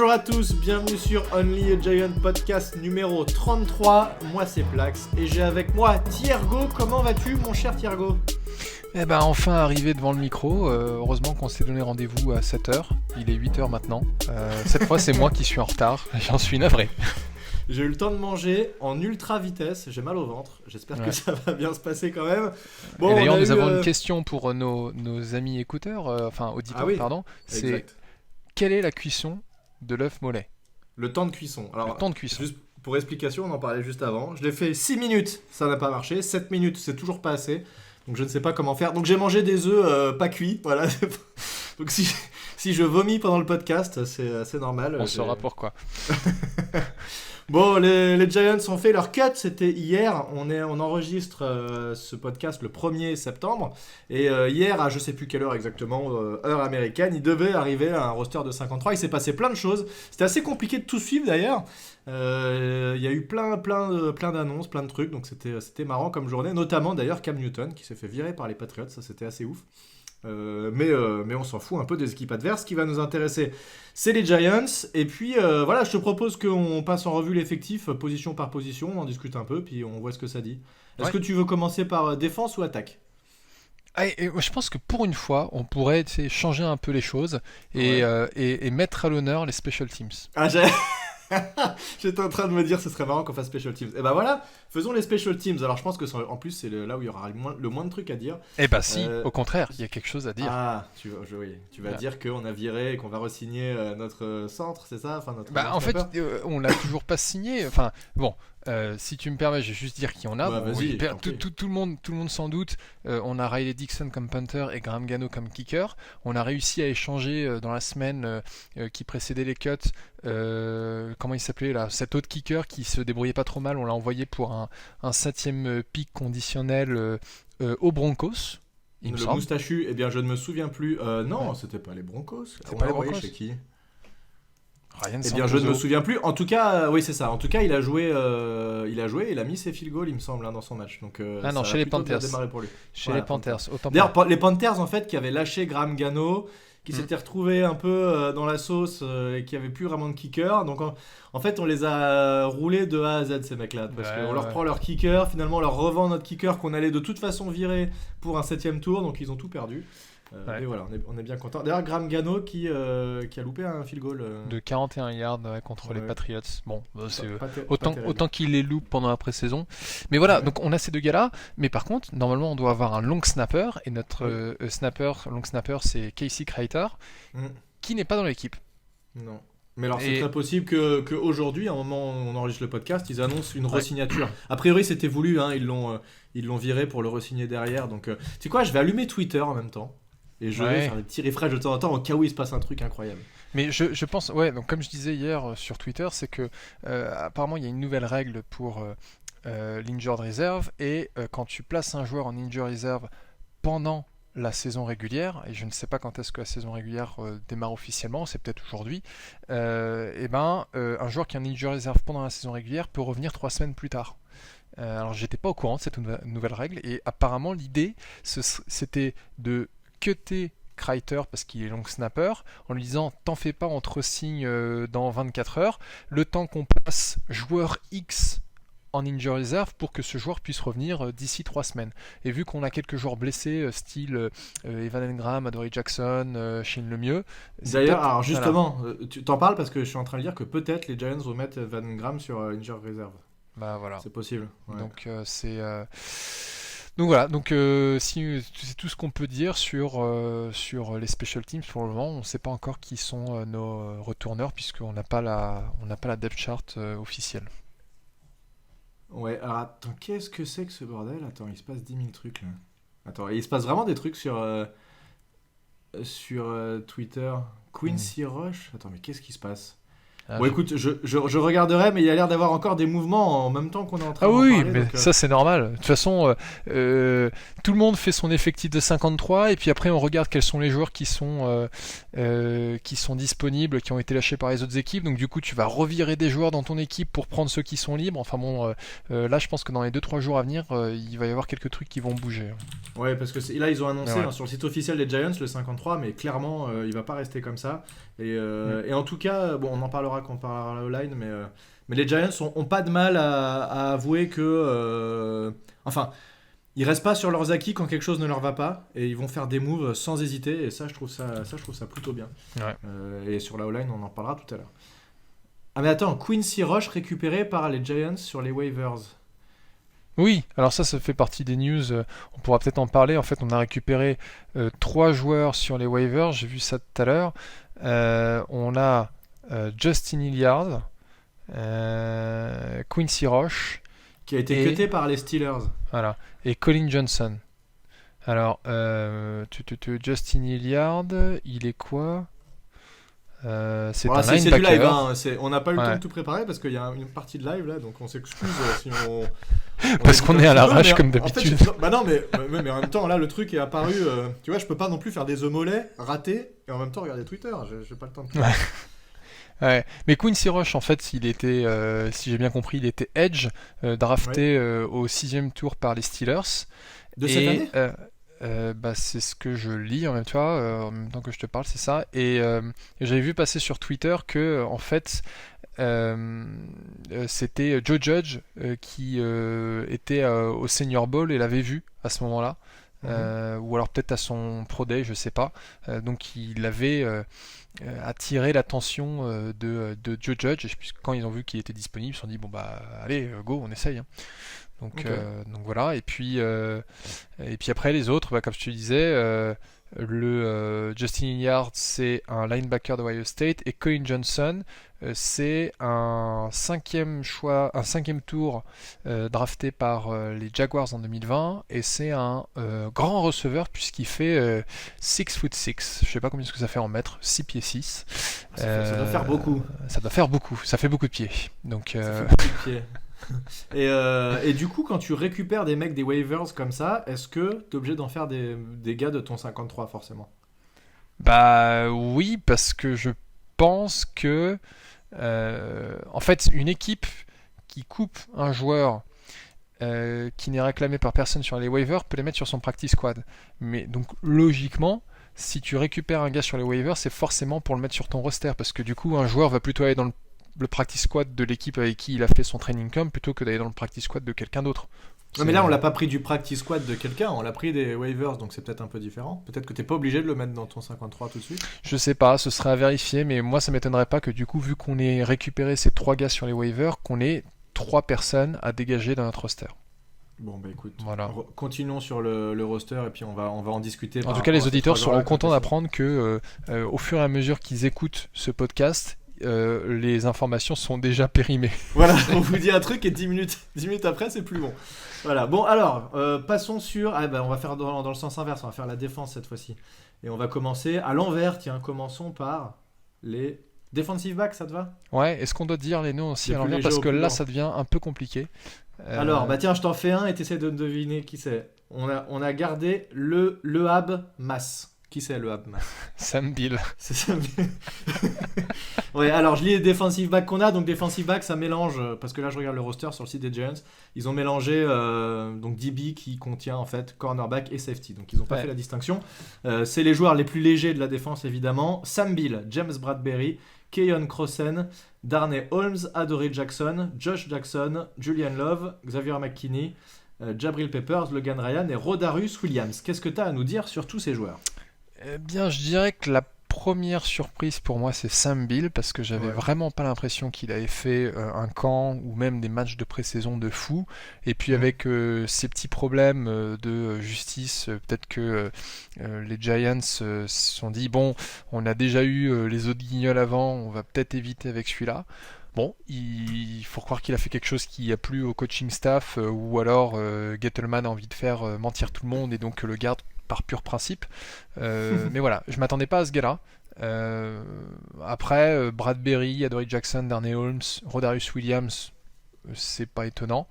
Bonjour à tous, bienvenue sur Only a Giant podcast numéro 33. Moi c'est Plax et j'ai avec moi Thiergo. Comment vas-tu mon cher Thiergo ? Eh ben enfin arrivé devant le micro, heureusement qu'on s'est donné rendez-vous à 7h, il est 8h maintenant. Cette fois c'est moi qui suis en retard, j'en suis navré. J'ai eu le temps de manger en ultra vitesse, j'ai mal au ventre, j'espère que ça va bien se passer quand même. Bon, et d'ailleurs nous avons une question pour nos amis écouteurs, auditeurs pardon, c'est exact. Quelle est la cuisson de l'œuf mollet ? Le temps de cuisson. Alors, le temps de cuisson. Juste pour explication, on en parlait juste avant, je l'ai fait 6 minutes, ça n'a pas marché, 7 minutes c'est toujours pas assez. Donc je ne sais pas comment faire. Donc j'ai mangé des œufs pas cuits, voilà. Donc si je vomis pendant le podcast, c'est normal. On saura pourquoi. Bon, les Giants ont fait leur cut, c'était hier. On enregistre ce podcast le 1er septembre. Et hier, à je sais plus quelle heure exactement, heure américaine, il devait arriver à un roster de 53. Il s'est passé plein de choses. C'était assez compliqué de tout suivre d'ailleurs. Il y a eu plein d'annonces, plein de trucs. Donc c'était marrant comme journée. Notamment d'ailleurs Cam Newton qui s'est fait virer par les Patriots. Ça, c'était assez ouf. Mais on s'en fout un peu des équipes adverses. Ce qui va nous intéresser, c'est les Giants. Et puis voilà, je te propose qu'on passe en revue l'effectif position par position, on en discute un peu, puis on voit ce que ça dit. Est-ce que tu veux commencer par défense ou attaque ? Je pense que pour une fois, on pourrait changer un peu les choses et mettre à l'honneur les special teams. J'étais en train de me dire ce serait marrant qu'on fasse special teams. Et ben voilà, faisons les special teams. Alors je pense que en plus c'est là où il y aura le moins de trucs à dire. Eh ben si, au contraire, il y a quelque chose à dire. Ah, tu vas dire qu'on a viré et qu'on va re-signer notre centre, c'est ça, notre en fait, on l'a toujours pas signé. Enfin bon, si tu me permets, je vais juste dire qui on a. Vas-y, tout le monde sans doute. On a Riley Dixon comme punter et Graham Gano comme kicker. On a réussi à échanger dans la semaine qui précédait les cuts. Comment il s'appelait là, cet autre kicker qui se débrouillait pas trop mal, on l'a envoyé pour un 7ème pick conditionnel aux Broncos. Le moustachu, eh bien je ne me souviens plus. Non, c'était pas les Broncos. C'était pas les Broncos. Chez qui ? Ryan eh bien je ne me souviens plus. En tout cas, oui c'est ça. En tout cas, il a joué, il a mis ses field goals, il me semble, dans son match. Donc non, chez les Panthers. Pour lui. Chez les Panthers. D'ailleurs, les Panthers en fait qui avaient lâché Graham Gano, qui s'étaient retrouvés un peu dans la sauce et qui n'avaient plus vraiment de kicker. Donc en fait, on les a roulés de A à Z ces mecs-là. Parce qu'on leur prend leur kicker, finalement on leur revend notre kicker qu'on allait de toute façon virer pour un 7ème tour. Donc ils ont tout perdu. Et voilà, on est bien content. D'ailleurs, Graham Gano qui a loupé un field goal de 41 yards contre les Patriots. Bon, c'est autant qu'il les loupe pendant la pré-saison. Mais voilà, donc on a ces deux gars-là. Mais par contre, normalement, on doit avoir un long snapper. Et notre long snapper, c'est Casey Kreiter, qui n'est pas dans l'équipe. Non. Mais alors, c'est très possible qu'aujourd'hui, à un moment où on enregistre le podcast, ils annoncent une re-signature. A priori, c'était voulu. Ils l'ont viré pour le re-signer derrière. Donc, tu sais quoi, je vais allumer Twitter en même temps. Et je vais faire des petits refresh de temps en temps au cas où il se passe un truc incroyable. Mais je pense, donc comme je disais hier sur Twitter, c'est que apparemment il y a une nouvelle règle pour l'injured reserve et quand tu places un joueur en injured reserve pendant la saison régulière, et je ne sais pas quand est-ce que la saison régulière démarre officiellement, c'est peut-être aujourd'hui, un joueur qui est en injured reserve pendant la saison régulière peut revenir 3 semaines plus tard. Alors j'étais pas au courant de cette nouvelle règle et apparemment l'idée c'était de cutter Kreiter parce qu'il est long snapper en lui disant t'en fais pas, on te re-signe dans 24 heures le temps qu'on passe joueur X en injury reserve pour que ce joueur puisse revenir d'ici 3 semaines. Et vu qu'on a quelques joueurs blessés style Evan Engram, Adoree Jackson, Shane Lemieux, d'ailleurs, alors justement tu t'en parles parce que je suis en train de dire que peut-être les Giants vont mettre Evan Engram sur injury reserve. Bah voilà, c'est possible. Donc donc voilà, c'est tout ce qu'on peut dire sur les special teams pour le moment. On ne sait pas encore qui sont nos retourneurs puisqu'on n'a pas la depth chart officielle. Ouais, alors attends, qu'est-ce que c'est que ce bordel ? Attends, il se passe 10 000 trucs là. Attends, il se passe vraiment des trucs sur Twitter. Quincy Rush ? Attends, mais qu'est-ce qui se passe ? Bon écoute, je regarderai, mais il y a l'air d'avoir encore des mouvements en même temps qu'on est en train d'en parler. Mais ça c'est normal. De toute façon, tout le monde fait son effectif de 53 et puis après on regarde quels sont les joueurs qui sont disponibles, qui ont été lâchés par les autres équipes. Donc du coup tu vas revirer des joueurs dans ton équipe pour prendre ceux qui sont libres. Enfin bon, là je pense que dans les 2-3 jours à venir, il va y avoir quelques trucs qui vont bouger. Ouais, parce que là ils ont annoncé sur le site officiel des Giants le 53, mais clairement il va pas rester comme ça. Et en tout cas, bon, on en parlera quand on parlera de la O-line, mais les Giants ont pas de mal à avouer que... enfin, ils restent pas sur leurs acquis quand quelque chose ne leur va pas, et ils vont faire des moves sans hésiter, et ça, je trouve ça plutôt bien. Ouais. Et sur la O-line, on en parlera tout à l'heure. Ah mais attends, Quincy Roche récupéré par les Giants sur les waivers. Oui, alors ça fait partie des news. On pourra peut-être en parler. En fait, on a récupéré 3 joueurs sur les waivers. J'ai vu ça tout à l'heure. On a Justin Hilliard, Quincy Roche Qui a été cuté par les Steelers. Voilà, et Colin Johnson. Alors, Justin Hilliard, il est quoi C'est Voilà, un c'est du live, linebacker. hein. On n'a pas eu le temps Ouais. de tout préparer parce qu'il y a une partie de live là, donc on s'excuse si on Parce débute qu'on un est à petit peu, l'arrache mais comme en fait, d'habitude. bah non, mais en même temps là le truc est apparu. Tu vois, je peux pas non plus faire des œufs mollets ratés et en même temps regarder Twitter. J'ai pas le temps de faire. Ouais. Mais Quincy Rush, en fait, il était, si j'ai bien compris, il était edge, drafté au 6e tour par les Steelers. De cette année Bah, c'est ce que je lis en même temps que je te parle, c'est ça. Et j'avais vu passer sur Twitter que, en fait, c'était Joe Judge qui était au Senior Bowl et l'avait vu à ce moment-là. Ou alors peut-être à son Pro Day, je sais pas. Donc il avait attiré l'attention de Joe Judge. Et puis quand ils ont vu qu'il était disponible, ils se sont dit bon bah allez go, on essaye. Hein. Donc, donc voilà. Et puis après les autres, bah, comme je te disais, Justin Hilliard c'est un linebacker de Ohio State et Colin Johnson c'est un 5e choix, un 5e tour drafté par les Jaguars en 2020 et c'est un grand receveur puisqu'il fait 6'6". Je sais pas combien ce que ça fait en mètres, 6 pieds 6. Ça doit faire beaucoup. Ça doit faire beaucoup, ça fait beaucoup de pieds. Donc, Ça fait beaucoup de pieds. Et du coup, quand tu récupères des mecs des waivers comme ça, est-ce que t'es obligé d'en faire des gars de ton 53 forcément? Bah oui, parce que je pense que en fait, une équipe qui coupe un joueur qui n'est réclamé par personne sur les waivers peut les mettre sur son practice squad. Mais donc logiquement, si tu récupères un gars sur les waivers, c'est forcément pour le mettre sur ton roster parce que du coup, un joueur va plutôt aller dans le practice squad de l'équipe avec qui il a fait son training camp plutôt que d'aller dans le practice squad de quelqu'un d'autre. Non mais là on l'a pas pris du practice squad de quelqu'un, on l'a pris des waivers, donc c'est peut-être un peu différent. Peut-être que t'es pas obligé de le mettre dans ton 53 tout de suite. Je sais pas, ce serait à vérifier, mais moi ça m'étonnerait pas que du coup, vu qu'on ait récupéré ces 3 gars sur les waivers, qu'on ait 3 personnes à dégager dans notre roster. Bon bah écoute, Voilà. continuons sur le roster et puis on va en discuter. En tout cas, les auditeurs seront contents d'apprendre que au fur et à mesure qu'ils écoutent ce podcast, les informations sont déjà périmées. Voilà, on vous dit un truc et 10 minutes après c'est plus bon. Voilà, bon alors, passons sur... Ah bah on va faire dans le sens inverse, on va faire la défense cette fois-ci. Et on va commencer à l'envers, tiens, commençons par les defensive backs, ça te va? Ouais, est-ce qu'on doit dire les noms aussi Les à plus l'envers légers parce au que plus là grand. ça devient un peu compliqué. Alors, bah tiens, je t'en fais un et t'essaies de deviner qui c'est. On a gardé le Hab Mass. Qui c'est le Hab Mass? Sam Bill. C'est ça. Ouais, alors je lis les defensive backs qu'on a. Donc defensive back, ça mélange, parce que là je regarde le roster sur le site des Giants. Ils ont mélangé donc DB qui contient en fait cornerback et safety. Donc ils n'ont pas fait la distinction. C'est les joueurs les plus légers de la défense évidemment. Sam Bill, James Bradbury, Keyon Crossen, Darnay Holmes, Adoree Jackson, Josh Jackson, Julian Love, Xavier McKinney, Jabril Peppers, Logan Ryan et Rodarius Williams. Qu'est-ce que tu as à nous dire sur tous ces joueurs? Eh bien, je dirais que la première surprise pour moi, c'est Sam Bill, parce que j'avais vraiment pas l'impression qu'il avait fait un camp ou même des matchs de pré-saison de fou. Et puis avec ces petits problèmes de justice, peut-être que les Giants se sont dit, bon, on a déjà eu les autres guignols avant, on va peut-être éviter avec celui-là. Bon, il faut croire qu'il a fait quelque chose qui a plu au coaching staff, ou alors Gettleman a envie de faire mentir tout le monde et donc le garde par pur principe. Mais voilà, je m'attendais pas à ce gars-là. Après, Bradbury, Adoree Jackson, Darnay Holmes, Rodarius Williams, c'est pas étonnant.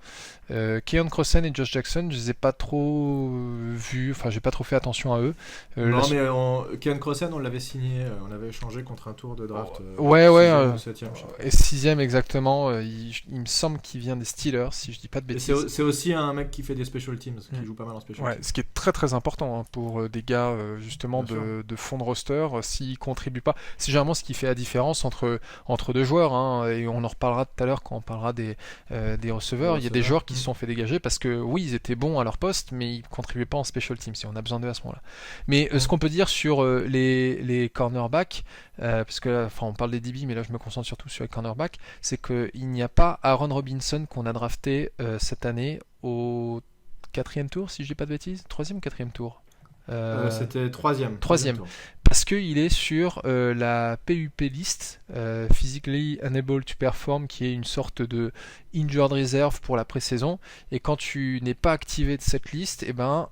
Keon Crossen et Josh Jackson, je les ai pas trop vus, enfin j'ai pas trop fait attention à eux. Non, mais Keon Crossen, on l'avait signé, on l'avait échangé contre un tour de draft. Ouais, 6e ou 7e, je sais pas. et 6ème exactement. Il me semble qu'il vient des Steelers, si je dis pas de Et bêtises. c'est aussi un mec qui fait des special teams, qui joue pas mal en special Ouais, teams. ce qui est très très important pour des gars justement Bien sûr. de fond de roster, s'ils contribuent pas. C'est généralement ce qui fait la différence entre deux joueurs, hein, et on en reparlera tout à l'heure quand on parlera des receveurs. Il y a des joueurs qui se sont fait dégager parce que oui, ils étaient bons à leur poste, mais ils contribuaient pas en special teams et on a besoin d'eux à ce moment-là. Mais ce qu'on peut dire sur les cornerbacks, parce que là, enfin, on parle des DB, mais là je me concentre surtout sur les cornerbacks, c'est qu'il n'y a pas Aaron Robinson qu'on a drafté cette année au 4e tour, si je dis pas de bêtises, 3e ou 4e tour. C'était 3e. Troisième. Parce qu'il est sur la PUP list, Physically Unable to Perform, qui est une sorte de injured reserve pour la pré-saison. Et quand tu n'es pas activé de cette liste, eh ben,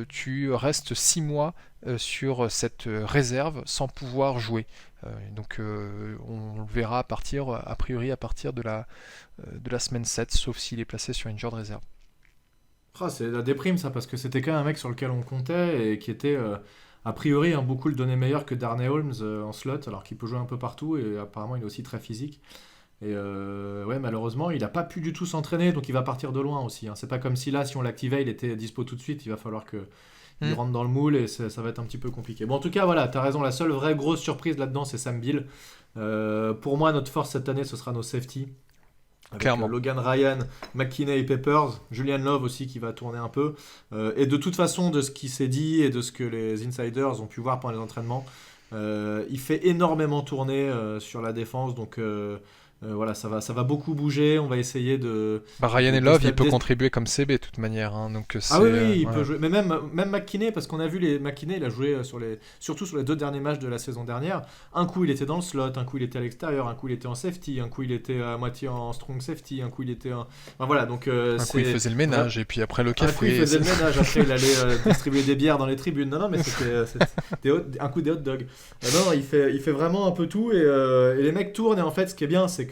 tu restes 6 mois sur cette réserve sans pouvoir jouer. Donc on le verra a priori à partir de la semaine 7, sauf s'il est placé sur injured reserve. Ah, c'est la déprime ça, parce que c'était quand même un mec sur lequel on comptait et qui était a priori beaucoup le donné meilleur que Darnay Holmes en slot, alors qu'il peut jouer un peu partout et apparemment il est aussi très physique. Et ouais, malheureusement, il n'a pas pu du tout s'entraîner, donc il va partir de loin aussi. Hein. C'est pas comme si là, si on l'activait, il était dispo tout de suite. Il va falloir qu'il rentre dans le moule et ça va être un petit peu compliqué. Bon, en tout cas, voilà, t'as raison. La seule vraie grosse surprise là-dedans, c'est Sam Beal. Pour moi, notre force cette année, ce sera nos safety. Avec Clairement. Logan Ryan, McKinney et Peppers, Julian Love aussi qui va tourner un peu. Et de toute façon, de ce qui s'est dit et de ce que les insiders ont pu voir pendant les entraînements, il fait énormément tourner sur la défense. Donc voilà, ça va beaucoup bouger. On va essayer de. Ryan et Love, il peut contribuer comme CB de toute manière. Hein, donc ah oui, il peut jouer. Mais même McKinney, parce qu'on a vu McKinney, il a joué surtout sur les 2 derniers matchs de la saison dernière. Un coup, il était dans le slot, un coup, il était à l'extérieur, un coup, il était en safety, un coup, il était à moitié en strong safety, un coup, il était en. Enfin, voilà, donc. Un coup, il faisait le ménage, et puis après le café. Un coup, il faisait le ménage, après, il allait distribuer des bières dans les tribunes. Non, mais c'était un coup des hot dogs. Non, il fait vraiment un peu tout, et les mecs tournent, et en fait, ce qui est bien, c'est que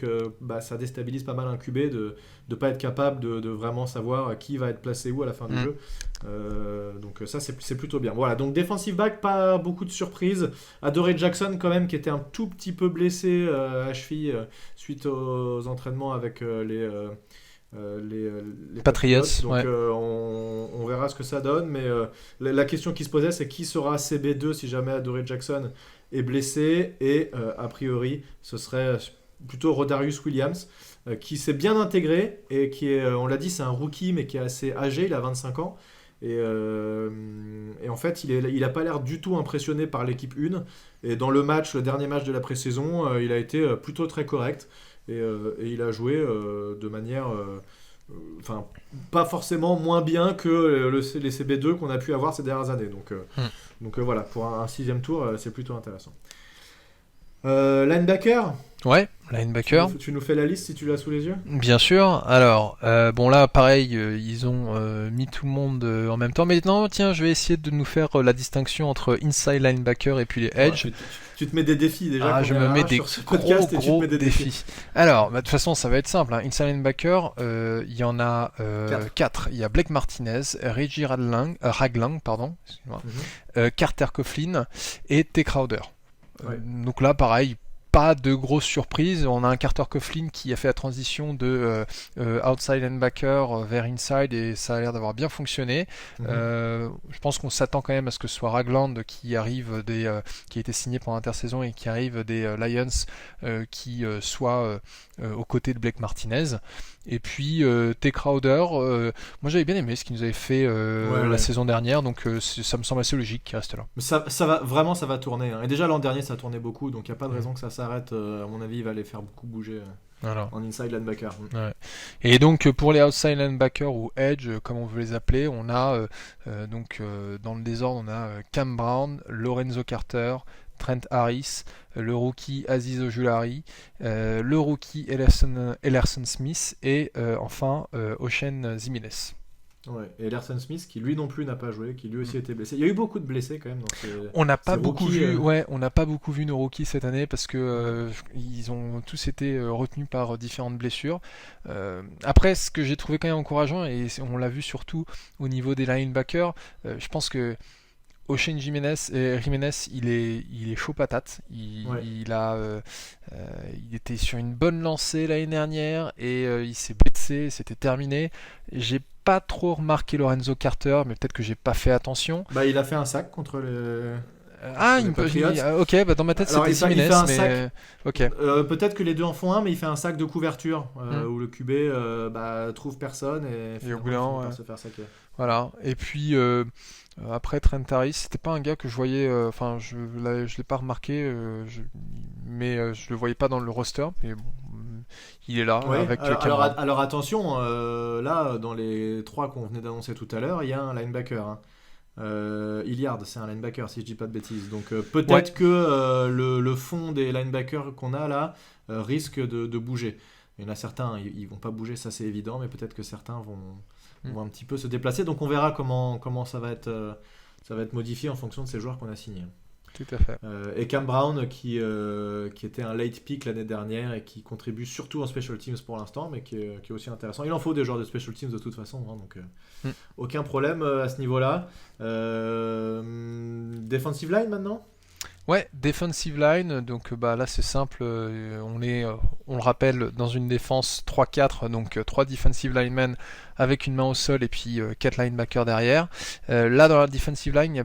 ça déstabilise pas mal un QB de ne pas être capable de vraiment savoir qui va être placé où à la fin du jeu. Donc ça, c'est plutôt bien. Voilà, donc defensive back, pas beaucoup de surprises. Adoree Jackson quand même, qui était un tout petit peu blessé à cheville suite aux entraînements avec les Patriots. Donc on verra ce que ça donne. Mais la question qui se posait, c'est qui sera CB2 si jamais Adoree Jackson est blessé. Et a priori, ce serait plutôt Rodarius Williams, qui s'est bien intégré et qui est, on l'a dit, c'est un rookie mais qui est assez âgé, il a 25 ans. Et en fait, il a pas l'air du tout impressionné par l'équipe 1. Et dans le dernier match de la pré-saison, il a été plutôt très correct. Et il a joué de manière... Enfin, pas forcément moins bien que les CB2 qu'on a pu avoir ces dernières années. Donc voilà, pour un 6e tour, c'est plutôt intéressant. Linebacker. Ouais, linebacker. Tu nous fais la liste si tu l'as sous les yeux. Bien sûr. Alors, bon là, pareil, ils ont mis tout le monde en même temps. Mais non, tiens, je vais essayer de nous faire la distinction entre inside linebacker et puis les edge. Ouais, tu te mets des défis déjà. Ah, je me mets des gros défis. Alors, de toute façon, ça va être simple. Hein. Inside linebacker, il y en a 4. Il y a Blake Martinez, Reggie Ragland, pardon, Carter Coughlin et T. Crowder. Ouais. Donc là, pareil, pas de grosses surprises. On a un Carter Coughlin qui a fait la transition de outside linebacker vers inside et ça a l'air d'avoir bien fonctionné. Je pense qu'on s'attend quand même à ce que ce soit Ragland qui arrive qui a été signé pendant l'intersaison et qui arrive des Lions qui soit aux côtés de Blake Martinez. Et puis T. Crowder, moi j'avais bien aimé ce qu'il nous avait fait la saison dernière, donc ça me semble assez logique qu'il reste là. Mais ça va tourner. Hein. Et déjà l'an dernier ça tournait beaucoup, donc il n'y a pas de raison que ça s'arrête. À mon avis, il va les faire beaucoup bouger en inside linebacker. Ouais. Et donc pour les outside linebacker ou edge, comme on veut les appeler, on a dans le désordre, on a Cam Brown, Lorenzo Carter, Trent Harris, le rookie Aziz Ojulari, le rookie Ellerson Smith et enfin Ocean Zimenez. Ouais. Et Larson Smith, qui lui non plus n'a pas joué, qui lui aussi était blessé. Il y a eu beaucoup de blessés quand même dans On n'a pas ces beaucoup rookies. vu, on n'a pas beaucoup vu nos rookies cette année parce que ils ont tous été retenus par différentes blessures. Après, ce que j'ai trouvé quand même encourageant, et on l'a vu surtout au niveau des linebackers, je pense que Oshane Jiménez, il est chaud patate. Ouais. Il était sur une bonne lancée l'année dernière et il s'est blessé, c'était terminé. J'ai pas trop remarqué Lorenzo Carter, mais peut-être que j'ai pas fait attention. Bah, il a fait un sac contre les Patriots. Ok, bah dans ma tête Alors, c'était il Jiménez, fait un mais sac. ok. Peut-être que les deux en font un, mais il fait un sac de couverture Hmm. où le QB trouve personne et Et au finalement bout il d'un finit moment, par ouais. se faire saquer. Voilà. Et puis après Trent Harris, c'était pas un gars que je voyais. Enfin, je l'ai pas remarqué, mais je le voyais pas dans le roster. Mais bon, il est là Ouais, avec alors, Cameron. alors attention, là, dans les trois qu'on venait d'annoncer tout à l'heure, il y a un linebacker. Hein. Hilliard, c'est un linebacker, si je dis pas de bêtises. Donc Ouais. peut-être que le fond des linebackers qu'on a là risque de bouger. Il y en a certains, ils vont pas bouger, ça c'est évident, mais peut-être que certains Mm. vont un petit peu se déplacer. Donc on verra comment ça va être modifié en fonction de ces joueurs qu'on a signés. Tout à fait. Et Cam Brown qui était un late pick l'année dernière et qui contribue surtout en special teams pour l'instant, mais qui est aussi intéressant. Il en faut des joueurs de special teams de toute façon, hein, donc Mm. aucun problème à ce niveau-là. Defensive line maintenant. Ouais, defensive line, donc bah, là c'est simple, on le rappelle, dans une défense 3-4, donc 3 defensive linemen avec une main au sol et puis 4 linebackers derrière. Là dans la defensive line, il y a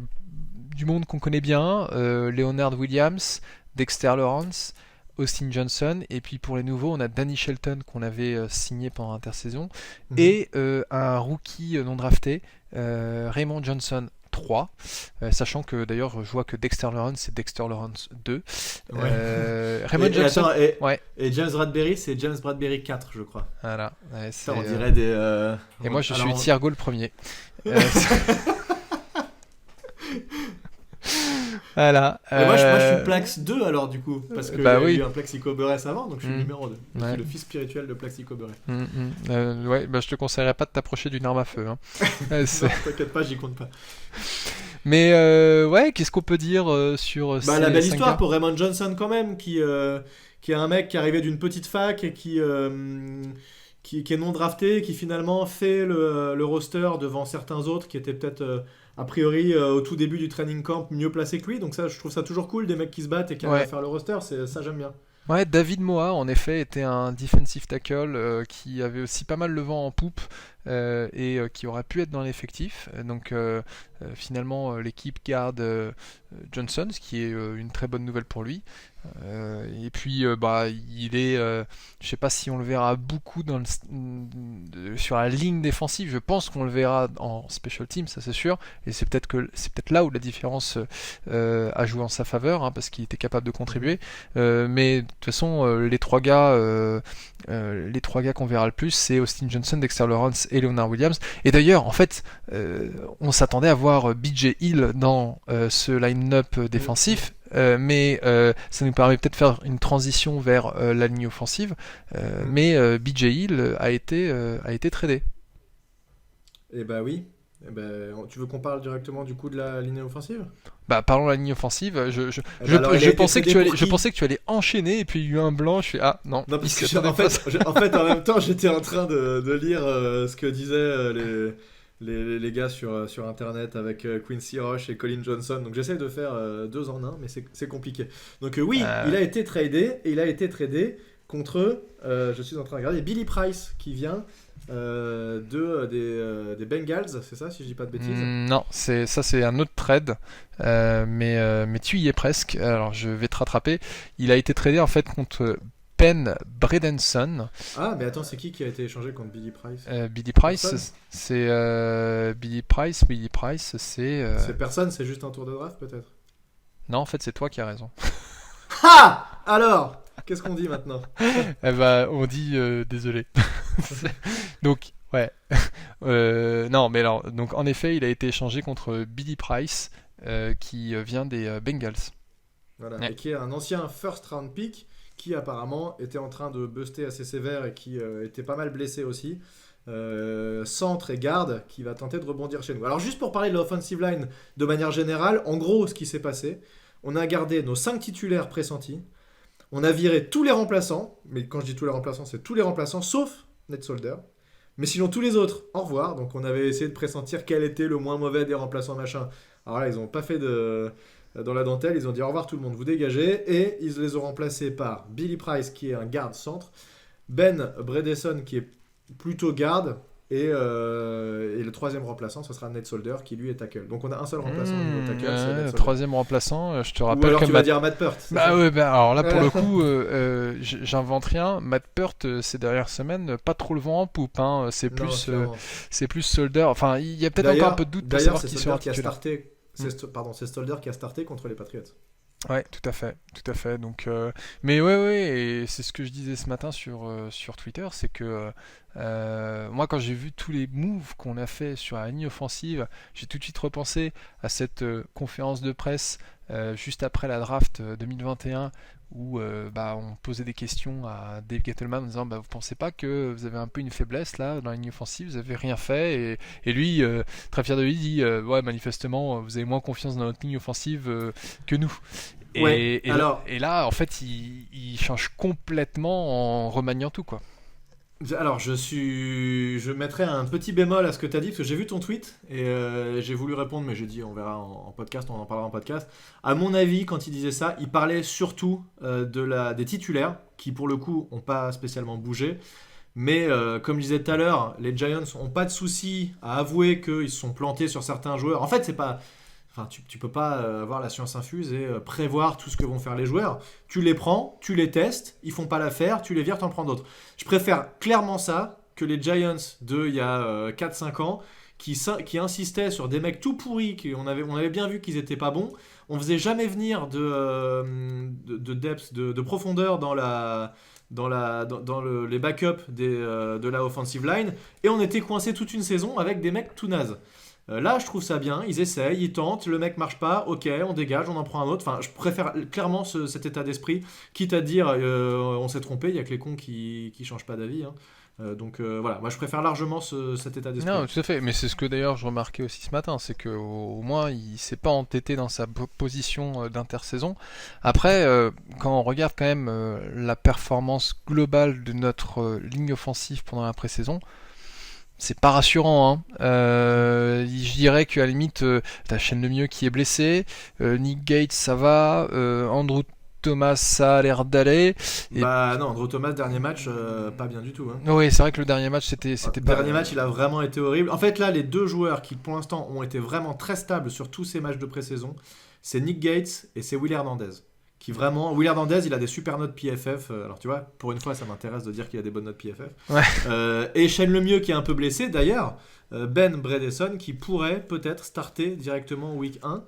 du monde qu'on connaît bien, Leonard Williams, Dexter Lawrence, Austin Johnson, et puis pour les nouveaux, on a Danny Shelton qu'on avait signé pendant l'intersaison, Mhm. et un rookie non drafté, Raymond Johnson 3, sachant que d'ailleurs je vois que Dexter Lawrence c'est Dexter Lawrence 2. Ouais. Raymond Johnson, attends, ouais, et James Bradbury, c'est James Bradbury 4, je crois. voilà. Ouais, Ça, on c'est, dirait des. et moi je alors, suis Thiergo le premier. Voilà. Mais moi, je suis Plax 2 alors du coup, parce qu'il Bah y a oui. eu un Plaxico Burress avant, donc je suis le Mm. numéro 2. Je Ouais. suis le fils spirituel de Plaxico Burress. Ouais, bah, je te conseillerais pas de t'approcher d'une arme à feu. Hein. Non, t'inquiète pas, j'y compte pas. Mais ouais, qu'est-ce qu'on peut dire sur Bah, ces la belle 5 histoire gars. pour Raymond Johnson quand même, qui est un mec qui arrivait d'une petite fac et qui est non drafté, qui finalement fait le roster devant certains autres qui étaient peut-être a priori au tout début du training camp mieux placés que lui. Donc ça, je trouve ça toujours cool, des mecs qui se battent et qui arrivent Ouais. à faire le roster, ça j'aime bien. Ouais, David Moa, en effet, était un defensive tackle qui avait aussi pas mal le vent en poupe et qui aurait pu être dans l'effectif. Donc finalement, l'équipe garde Johnson, ce qui est une très bonne nouvelle pour lui. Et puis, bah, il est, je sais pas si on le verra beaucoup sur la ligne défensive. Je pense qu'on le verra en special team, ça c'est sûr. Et c'est peut-être là où la différence a joué en sa faveur, hein, parce qu'il était capable de contribuer. Mais de toute façon, les trois gars qu'on verra le plus, c'est Austin Johnson, Dexter Lawrence et Leonard Williams. Et d'ailleurs, en fait, on s'attendait à voir BJ Hill dans ce line-up défensif. Mais ça nous permet peut-être de faire une transition vers la ligne offensive. Mais BJ Hill a été tradé. Et bah oui. Eh ben, tu veux qu'on parle directement du coup de la ligne offensive? Bah, parlons de la ligne offensive. Eh ben, alors, il a été Pensais que tradé pour je qui? pensais que tu allais enchaîner et puis il y a eu un blanc. Je fais ah non. Non, il parce s'y que attendait pas. en fait, en même temps, j'étais en train de lire ce que disaient les gars sur internet avec Quincy Roche et Colin Johnson. Donc j'essaie de faire deux en un, mais c'est compliqué. Donc oui, il a été tradé et il a été tradé contre, je suis en train de regarder, Billy Price qui vient des Bengals, c'est ça si je dis pas de bêtises? Non, c'est un autre trade, mais tu y es presque. Alors je vais te rattraper. Il a été tradé en fait contre Penn Bredenson. Ah, mais attends, c'est qui a été échangé contre Billy Price? Billy Price, Personne. c'est Billy Price, c'est. C'est personne, c'est juste un tour de draft peut-être. Non, en fait, c'est toi qui as raison. Ha! Alors, qu'est-ce qu'on dit maintenant? Eh ben, on dit désolé. Donc, ouais. Non, mais alors, donc en effet, il a été échangé contre Billy Price, qui vient des Bengals. Voilà, Ouais. et qui est un ancien first round pick qui apparemment était en train de buster assez sévère et qui était pas mal blessé aussi. centre et garde qui va tenter de rebondir chez nous. Alors juste pour parler de l'offensive line de manière générale, en gros ce qui s'est passé, on a gardé nos 5 titulaires pressentis, on a viré tous les remplaçants, mais quand je dis tous les remplaçants, c'est tous les remplaçants sauf Ned Solder. Mais sinon tous les autres, au revoir. Donc on avait essayé de pressentir quel était le moins mauvais des remplaçants machin. Alors là ils n'ont pas fait dans la dentelle, ils ont dit au revoir tout le monde, vous dégagez, et ils les ont remplacés par Billy Price qui est un garde centre, Ben Bredesen qui est plutôt garde, et le troisième remplaçant ce sera Ned Solder qui lui est tackle. Donc on a un seul remplaçant au niveau tackle, c'est Ned Solder. Troisième remplaçant, je te Ou rappelle alors que tu vas dire Matt Peart. Bah ouais, alors là pour le coup, j'invente rien. Matt Peart ces dernières semaines, pas trop le vent en poupe. Hein. C'est plus Solder. Enfin, il y a peut-être encore un peu de doute pour savoir qui sera titulaire. C'est Solder qui a starté contre les Patriots. Ouais, tout à fait. Donc, mais ouais, et c'est ce que je disais ce matin sur Twitter, c'est que moi, quand j'ai vu tous les moves qu'on a fait sur la ligne offensive, j'ai tout de suite repensé à cette conférence de presse juste après la draft 2021 où on posait des questions à Dave Gettleman en disant vous pensez pas que vous avez un peu une faiblesse là dans la ligne offensive, vous avez rien fait, et lui très fier de lui dit ouais, manifestement vous avez moins confiance dans notre ligne offensive que nous. Et là en fait il change complètement en remaniant tout quoi. Alors je mettrais un petit bémol à ce que tu as dit, parce que j'ai vu ton tweet et j'ai voulu répondre, mais j'ai dit on verra en podcast, on en parlera en podcast. À mon avis, quand il disait ça, il parlait surtout des titulaires, qui pour le coup n'ont pas spécialement bougé. Mais comme je disais tout à l'heure, les Giants n'ont pas de souci à avouer qu'ils se sont plantés sur certains joueurs. En fait, c'est pas... Enfin, tu peux pas avoir la science infuse et prévoir tout ce que vont faire les joueurs. Tu les prends, tu les testes, ils font pas l'affaire, tu les vires, t'en prends d'autres. Je préfère clairement ça que les Giants il y a 4-5 ans qui insistaient sur des mecs tout pourris, on avait bien vu qu'ils étaient pas bons. On faisait jamais venir de depth, de profondeur dans les backups de la offensive line, et on était coincé toute une saison avec des mecs tout nazes. Là, je trouve ça bien, ils essayent, ils tentent, le mec marche pas, ok, on dégage, on en prend un autre. Enfin, je préfère clairement cet état d'esprit, quitte à dire on s'est trompé, il y a que les cons qui changent pas d'avis. Hein. Donc voilà, moi je préfère largement cet état d'esprit. Non, tout à fait, mais c'est ce que d'ailleurs je remarquais aussi ce matin, c'est qu'au moins il s'est pas entêté dans sa position d'intersaison. Après, quand on regarde quand même la performance globale de notre ligne offensive pendant la pré-saison, c'est pas rassurant, hein. Je dirais qu'à la limite, t'as Shane Lemieux qui est blessé, Nick Gates ça va, Andrew Thomas ça a l'air d'aller. Non, Andrew Thomas dernier match pas bien du tout. Hein. Oui, c'est vrai que le dernier match c'était pas. Le dernier match il a vraiment été horrible. En fait là les deux joueurs qui pour l'instant ont été vraiment très stables sur tous ces matchs de pré-saison, c'est Nick Gates et c'est Will Hernandez. Will Hernandez, il a des super notes PFF. Alors tu vois, pour une fois, ça m'intéresse de dire qu'il a des bonnes notes PFF. Ouais. Et Shane Lemieux qui est un peu blessé. D'ailleurs, Ben Bredesen qui pourrait peut-être starter directement week 1.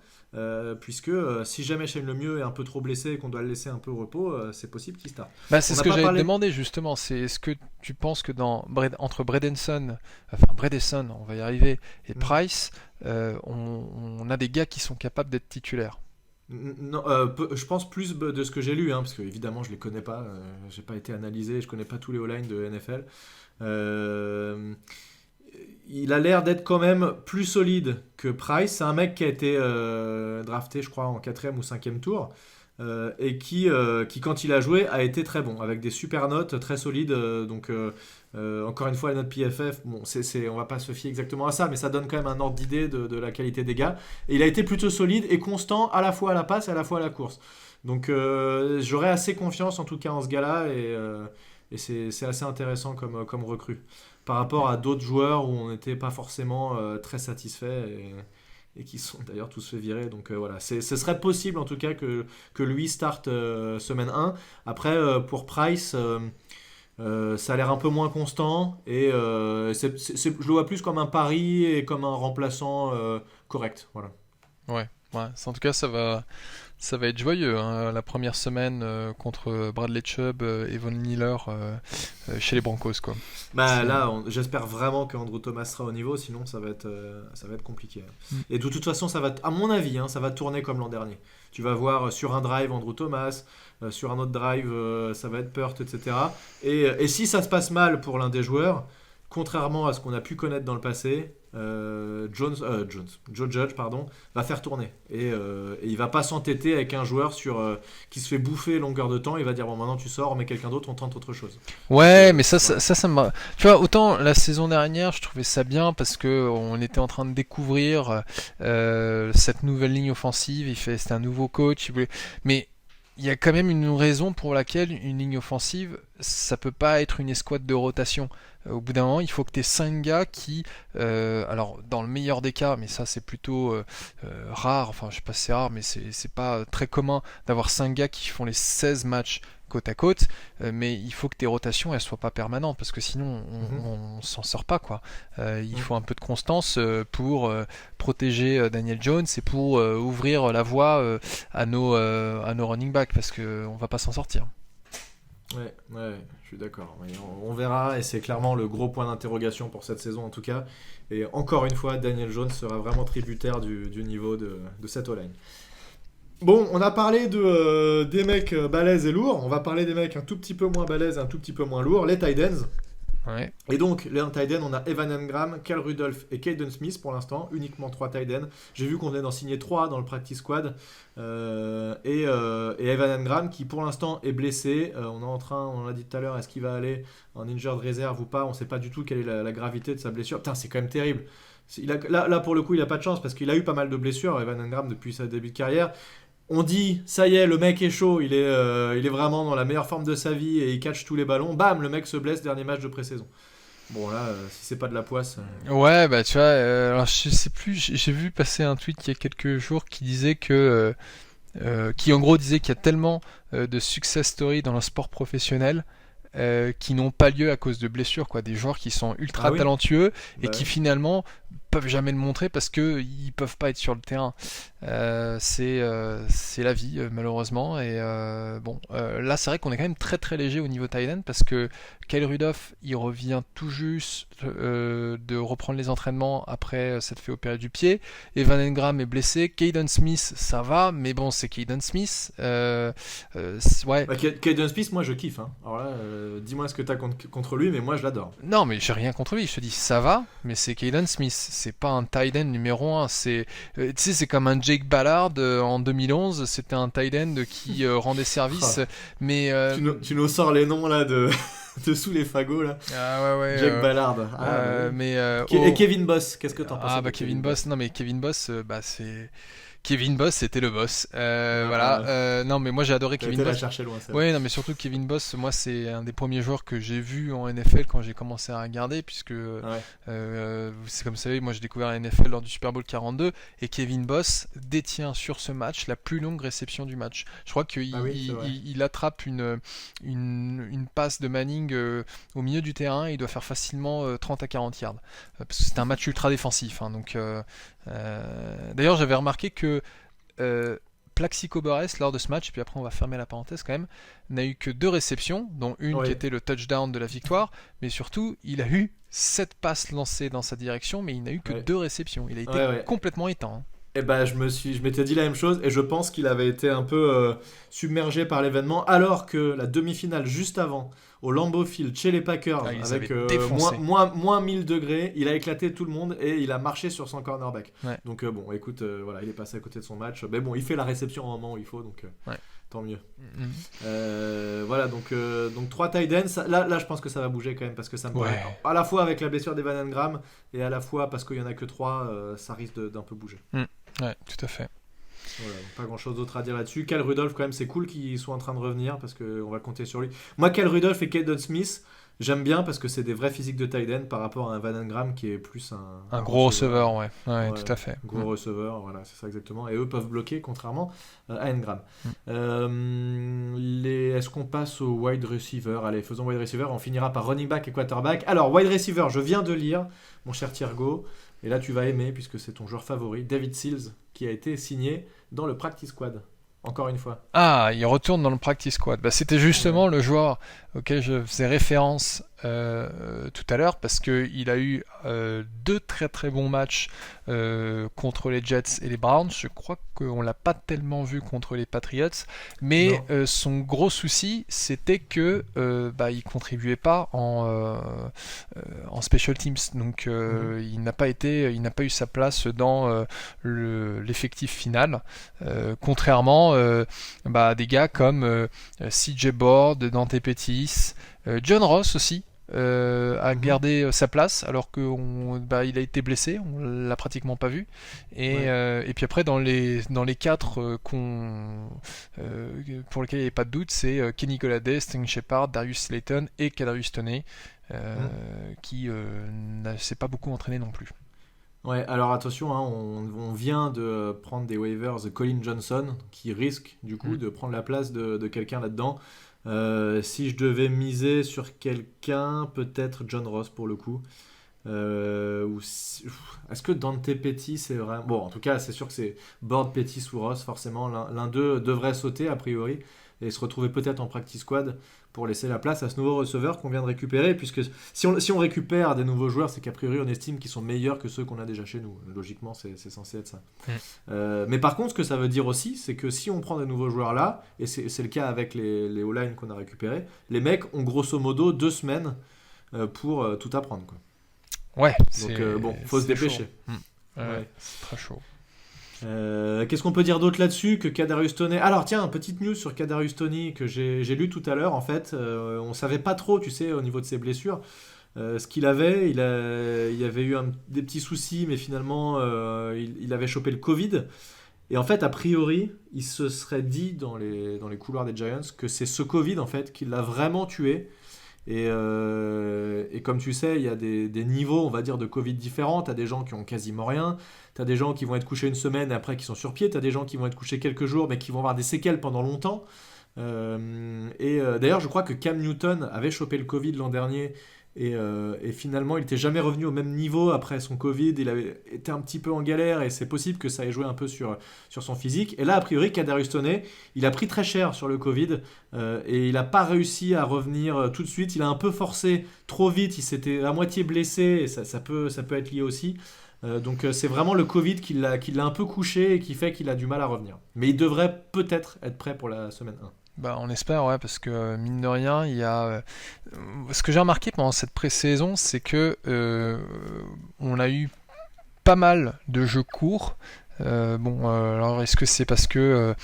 Puisque si jamais Shane Lemieux est un peu trop blessé et qu'on doit le laisser un peu au repos, c'est possible qu'il starte. C'est ce que j'avais demandé justement. C'est est-ce que tu penses que entre Bredesen, on va y arriver, et Price, on a des gars qui sont capables d'être titulaires? Non, je pense plus de ce que j'ai lu, hein, parce que évidemment je les connais pas, j'ai pas été analysé, je connais pas tous les O-line de NFL. Il a l'air d'être quand même plus solide que Price. C'est un mec qui a été drafté, je crois, en 4e ou 5e tour, et qui quand il a joué a été très bon, avec des super notes très solides. Donc encore une fois, les notes PFF, bon, on va pas se fier exactement à ça, mais ça donne quand même un ordre d'idée de la qualité des gars. Et il a été plutôt solide et constant à la fois à la passe et à la fois à la course. Donc j'aurais assez confiance en tout cas en ce gars-là, et c'est assez intéressant comme recrue. Par rapport à d'autres joueurs où on n'était pas forcément très satisfait et qui sont d'ailleurs tous fait virer. Donc voilà, ce serait possible en tout cas que lui starte semaine 1. Après, pour Price... ça a l'air un peu moins constant et je le vois plus comme un pari et comme un remplaçant correct. Voilà. Ouais. En tout cas, ça va être joyeux, hein, la première semaine contre Bradley Chubb et Von Miller chez les Broncos, quoi. Là, j'espère vraiment qu'Andrew Thomas sera au niveau, sinon ça va être compliqué. Et de toute façon, ça va, à mon avis, ça va tourner comme l'an dernier. Tu vas voir sur un drive Andrew Thomas, sur un autre drive ça va être Peart, etc. Et si ça se passe mal pour l'un des joueurs, contrairement à ce qu'on a pu connaître dans le passé, Joe Judge va faire tourner. Et il va pas s'entêter avec un joueur qui se fait bouffer longueur de temps. Il va dire bon, maintenant tu sors, mais quelqu'un d'autre, on tente autre chose. Ouais, mais ça me... Tu vois, autant la saison dernière, je trouvais ça bien parce que on était en train de découvrir cette nouvelle ligne offensive. C'était un nouveau coach. Mais il y a quand même une raison pour laquelle une ligne offensive, ça peut pas être une escouade de rotation. Au bout d'un moment, il faut que tu aies 5 gars qui, alors dans le meilleur des cas, mais ça c'est plutôt rare, enfin je sais pas si c'est rare, mais c'est pas très commun d'avoir 5 gars qui font les 16 matchs côte à côte, mais il faut que tes rotations elles soient pas permanentes parce que sinon on s'en sort pas quoi. Il faut un peu de constance pour protéger Daniel Jones et pour ouvrir la voie à nos running backs parce que on va pas s'en sortir. Ouais, je suis d'accord. On verra et c'est clairement le gros point d'interrogation pour cette saison en tout cas. Et encore une fois, Daniel Jones sera vraiment tributaire du niveau de cette O-line. Bon, on a parlé des mecs balèzes et lourds. On va parler des mecs un tout petit peu moins balèzes et un tout petit peu moins lourds, les tight ends. Ouais. Et donc, les tight ends, on a Evan Engram, Kyle Rudolph et Caden Smith pour l'instant, uniquement 3 tight ends. J'ai vu qu'on venait d'en signer 3 dans le practice squad. Et Evan Engram qui pour l'instant est blessé. On l'a dit tout à l'heure, est-ce qu'il va aller en injured reserve ou pas? On ne sait pas du tout quelle est la gravité de sa blessure. Putain, c'est quand même terrible. Là, pour le coup, il n'a pas de chance parce qu'il a eu pas mal de blessures, Evan Engram, depuis sa début de carrière. On dit, ça y est, le mec est chaud, il est vraiment dans la meilleure forme de sa vie et il catch tous les ballons. Bam, le mec se blesse, dernier match de pré-saison. Bon là, si c'est pas de la poisse... Ouais, bah tu vois, alors je sais plus, j'ai vu passer un tweet il y a quelques jours qui disait que... qui en gros disait qu'il y a tellement de success stories dans le sport professionnel qui n'ont pas lieu à cause de blessures, quoi. Des joueurs qui sont ultra talentueux et qui finalement peuvent jamais le montrer parce que ils peuvent pas être sur le terrain. C'est la vie malheureusement et là c'est vrai qu'on est quand même très très léger au niveau tight end parce que Kyle Rudolph il revient tout juste de reprendre les entraînements après s'être fait opérer du pied. Evan Engram est blessé. Caden Smith ça va mais bon c'est Caden Smith ouais. Caden Smith moi je kiffe hein. Alors là dis-moi ce que t'as contre lui mais moi je l'adore. Non mais j'ai rien contre lui, je te dis ça va mais c'est Caden Smith, c'est pas un tight end numéro 1, tu sais c'est comme un Jake Ballard en 2011, c'était un tight end qui rendait service mais tu nous sors les noms là de sous les fagots là. Ah ouais Jake Ballard. Et Kevin Boss, qu'est-ce que t'en penses? Ah bah Kevin Boss, non mais Kevin Boss c'est Kevin Boss, c'était le boss. Voilà. Non, mais moi j'ai adoré Kevin Boss. Chercher loin, ça. Ouais, non, mais surtout Kevin Boss, moi c'est un des premiers joueurs que j'ai vu en NFL quand j'ai commencé à regarder, puisque c'est comme vous savez, moi j'ai découvert la NFL lors du Super Bowl 42, et Kevin Boss détient sur ce match la plus longue réception du match. Je crois qu'il attrape une passe de Manning au milieu du terrain, et il doit faire facilement 30 à 40 yards. Parce que c'est un match ultra défensif, hein, donc... D'ailleurs j'avais remarqué que Plaxico Burress lors de ce match, et puis après on va fermer la parenthèse quand même, n'a eu que 2 réceptions, dont une qui était le touchdown de la victoire, mais surtout il a eu 7 passes lancées dans sa direction, mais il n'a eu que 2 réceptions, il a été complètement éteint. Hein. Et bah je m'étais dit la même chose et je pense qu'il avait été un peu submergé par l'événement alors que la demi-finale juste avant au Lambeau Field chez les Packers avec moins 1000 degrés, il a éclaté tout le monde et il a marché sur son cornerback. Ouais. Donc bon écoute voilà, il est passé à côté de son match mais bon il fait la réception au moment où il faut donc tant mieux. Voilà donc 3 tight ends, là je pense que ça va bouger quand même parce que ça me paraît à la fois avec la blessure d'Evan Engram et à la fois parce qu'il y en a que 3 ça risque d'un peu bouger. Ouais, tout à fait. Voilà, pas grand chose d'autre à dire là-dessus. Kyle Rudolph, quand même, c'est cool qu'il soit en train de revenir parce qu'on va compter sur lui. Moi, Kyle Rudolph et Caden Smith, j'aime bien parce que c'est des vrais physiques de tight end par rapport à un Van Engram qui est plus un gros receveur, ouais, tout à fait. Gros receveur, voilà, c'est ça exactement. Et eux peuvent bloquer contrairement à Engram. Est-ce qu'on passe au wide receiver? Allez, faisons wide receiver. On finira par running back et quarterback. Alors, wide receiver, je viens de lire, mon cher Thiergo. Et là, tu vas aimer, puisque c'est ton joueur favori, David Sills, qui a été signé dans le practice squad. encore une fois. Ah, il retourne dans le practice squad. Bah, c'était Ouais. justement le joueur auquel je faisais référence tout à l'heure parce qu'il a eu deux très très bons matchs contre les Jets et les Browns. Je crois qu'on l'a pas tellement vu contre les Patriots, mais Non. son gros souci c'était que bah, il contribuait pas en special teams, donc Mhm. il n'a pas eu sa place dans l'effectif final, contrairement bah, des gars comme CJ Board, Dante Pettis, John Ross aussi a Mhm. gardé sa place alors bah, il a été blessé, on l'a pratiquement pas vu. Ouais. Et puis après dans les quatre pour lesquels il n'y avait pas de doute, c'est Kenny Golladay, Sting Shepard, Darius Slayton et Kadarius Toney Mm. qui ne s'est pas beaucoup entraîné non plus. Ouais, alors attention, hein, on vient de prendre des waivers de Colin Johnson, qui risque du coup Mm. de prendre la place de quelqu'un là-dedans. Si je devais miser sur quelqu'un, peut-être John Ross pour le coup. Est-ce que Dante Pettis c'est vraiment... Bon, en tout cas, c'est sûr que c'est Board Pettis ou Ross, forcément. L'un d'eux devrait sauter, a priori, et se retrouver peut-être en practice squad pour laisser la place à ce nouveau receveur qu'on vient de récupérer. Puisque si on récupère des nouveaux joueurs, c'est qu'a priori, on estime qu'ils sont meilleurs que ceux qu'on a déjà chez nous. Logiquement, c'est censé être ça. Mm. Mais par contre, ce que ça veut dire aussi, c'est que si on prend des nouveaux joueurs là, et c'est le cas avec les O-line qu'on a récupérés, les mecs ont grosso modo 2 semaines pour tout apprendre, quoi. Ouais, Donc bon, faut se c'est chaud. dépêcher. Mm. Ouais, Ouais. c'est très chaud. Qu'est-ce qu'on peut dire d'autre là-dessus que Kadarius Toney? Alors tiens, petite news sur Kadarius Toney que j'ai lu tout à l'heure. En fait, on savait pas trop, tu sais, au niveau de ses blessures, ce qu'il avait. Il avait eu des petits soucis, mais finalement, il avait chopé le Covid. Et en fait, a priori, il se serait dit dans les couloirs des Giants que c'est ce Covid en fait qui l'a vraiment tué. Et comme tu sais, il y a des niveaux, on va dire, de Covid différents. Tu as des gens qui ont quasiment rien. Tu as des gens qui vont être couchés une semaine et après qui sont sur pied. Tu as des gens qui vont être couchés quelques jours mais qui vont avoir des séquelles pendant longtemps. D'ailleurs, je crois que Cam Newton avait chopé le Covid l'an dernier et finalement, il n'était jamais revenu au même niveau après son Covid. Il avait été un petit peu en galère et c'est possible que ça ait joué un peu sur son physique. Et là, a priori, Kadarius Toney, il a pris très cher sur le Covid et il n'a pas réussi à revenir tout de suite. Il a un peu forcé trop vite. Il s'était à moitié blessé et ça peut être lié aussi. Donc c'est vraiment le Covid qui l'a un peu couché et qui fait qu'il a du mal à revenir. Mais il devrait peut-être être prêt pour la semaine 1. Bah, on espère, ouais, parce que mine de rien, il y a. Ce que j'ai remarqué pendant cette pré-saison, c'est que on a eu pas mal de jeux courts. Alors est-ce que c'est parce que